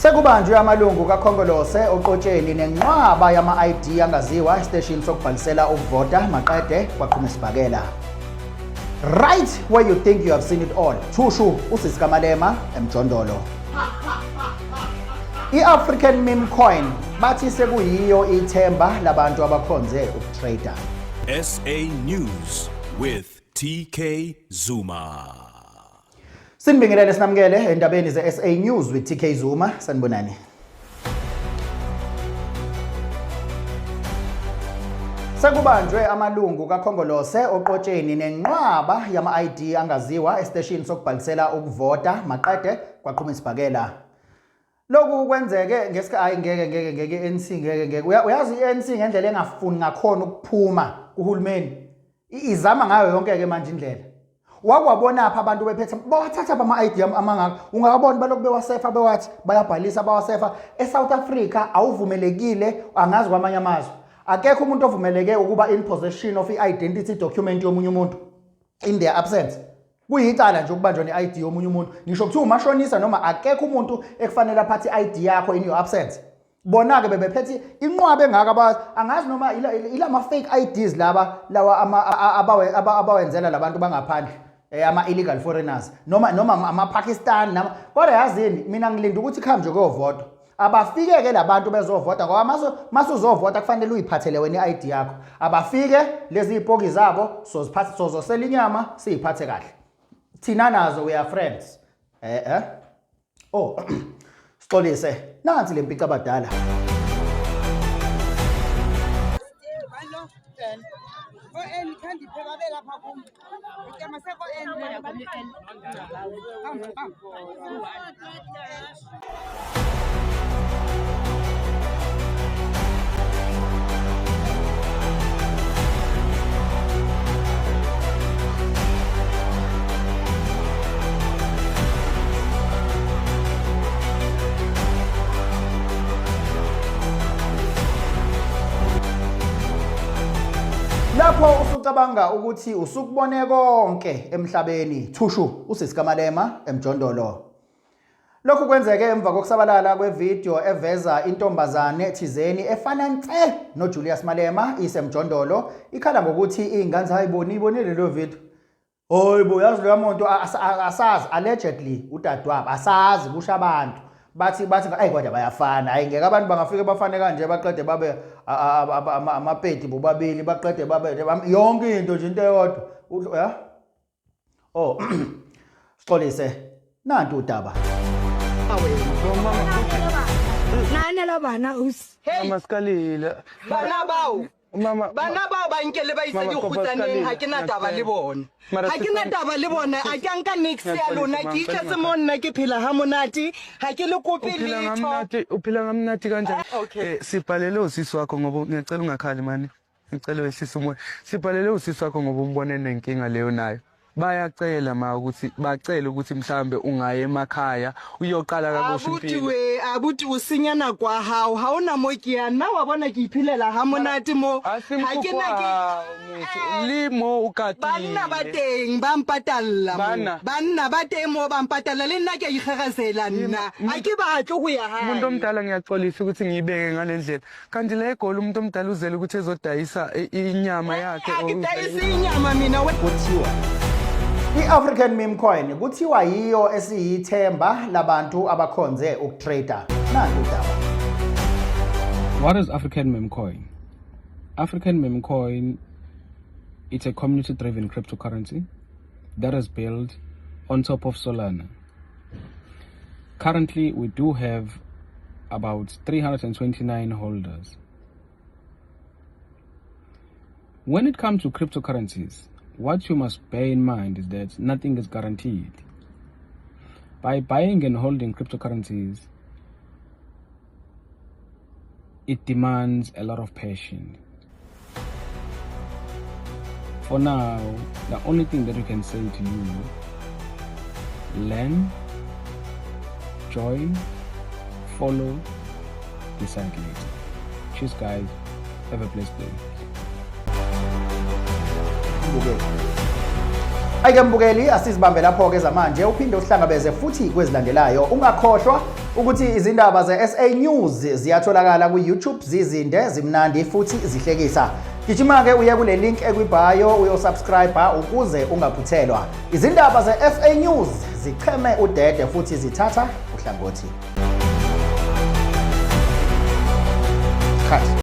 Sekubanjwe amalungu kaKhongolose oqotsheni nenqwaba yama-ID angaziwa esiteshini sokubhalisela ukuvota maqede kwaqhuma isibhakela. Right where you think you have seen it all. Thushu uSisi Kamalema eMjondolo. I-African meme coin bathi sekuyiyo ithemba labantu abakhonze ukutrader. SA News with TK Zuma. Sinibingelele sinamukele endabeni ze-SA News with TK Zuma. Sanibonani. Sekubanjwe amalungu kaKhongolose oqotsheni nenqwaba yama-ID angaziwa esiteshini sokubhalisela ukuvota maqede kwaqhuma isibhakela. Lokhu kwenzeke ngesikhathi ngeke ANC ngeke uyazi iANC ngendlela engafuni ngakhona ukuphuma kuhulumeni izama ngayo yonke ke manje indlela wakwabona apha abantu bephethe bawathatha ama-ID amangaka ungakabona balokhu bewasefa bewathi bayabhalisa bawasefa eSouth Africa awuvumelekile angazi kwamanye amazwe akekho umuntu ovumeleke ukuba in possession of i-identity document yomunye umuntu in their absence. Kuyicala nje ukubanjwa ne-ID yomunye umuntu ngisho kuthi umashonisa noma akekho umuntu ekufanele aphathe i-ID yakho in your absence. Bona ke bebephethe inqwabe engaka angazi noma ilama fake IDs lawa abawenzela labantu bangaphandle ama illegal foreigners noma ama-Pakistan kodwa yazini mina ngilinda ukuthi khambe kuyovota abafike ke labantu bezovota ngoba masuzovota kufanele uyiphathele wena i-ID yakho abafike lezi ipoki zabo sozosela inyama siyiphathe kahle thina nazo we are friends oh Sixolise nansi lempica abadala lapho usucabanga ukuthi usukubone konke emhlabeni Thushu uSisi Kamalema eMjondolo. Lokhu kwenzeke emva kokusabalala kwevideo eveza intombazane thizeni efana nce noJulius Malema isemjondolo ikhala ngokuthi ingane ibonile lo video. Hoyibo yazi lo muntu asazi allegedly udadewabo asazi kusha abantu bathi ayi kodwa bayafana hayi ngeke abantu bangafike bafane kanje baqede babe amapeti bobabili baqede babe yonke into nje into eyodwa ya oh Sixolise nantu udaba nane la bana us mama skalile bana bao mama bana bao ba nkele ba isa dikgutsaneng ha ke na taba le bona ha ke na taba le bona a ke nka nix ya lona ke itla se monna ke phela ha monati ha ke le kopile uphila ngamnati kanjani sibhalele usisi wakho ngoba ngicela ungakhali mani ngicela wehlisa umoya sibhalele usisi wakho ngoba umbone nenkinga leyo nayo bayacela ukuthi bacela ukuthi mhlambe ungaye emakhaya uyoqala kabosha impilo abuti usinyana kwa hao haona mokia na wa bona ke iphilela ha monate mo ha ke na ke limo ukatile banna ba teng ba mpatalla banna ba teng mo ba mpatalla le nna ke ikhagasela nna ha ke batle go ya ha umuntu omdala ngiyaxolisa ukuthi ngiyibeke ngalendlela kanti le egoli umuntu omdala uzele ukuthi ezodayisa inyama yakhe akudayisa inyama mina kuthiwa i-African meme coin kuthiwa yiyo esiyithemba labantu abakhonze ukutrader. Nanti udaba. What is African meme coin? African meme coin, it's a community-driven cryptocurrency that is built on top of Solana. Currently, we do have about 329 holders. When it comes to cryptocurrencies, what you must bear in mind is that nothing is guaranteed. By buying and holding cryptocurrencies, it demands a lot of passion. For now, the only thing that we can say to you, learn, join, follow, decide later. Cheers guys, have a blessed day. Ayike mbukeli, asizibambe lapho-ke zamanje uphinde uhlangabeze futhi kwezilandelayo. Ungakhohlwa ukuthi izindaba ze-SA News ziyatholakala ku-YouTube, zizinde, zimnandi futhi zihlekisa. Gijima-ke uye kule link ekwi-bio uyosubscribe ukuze ungaphuthelwa. Izindaba ze-SA News zicheme udede futhi zithatha uhlangothi.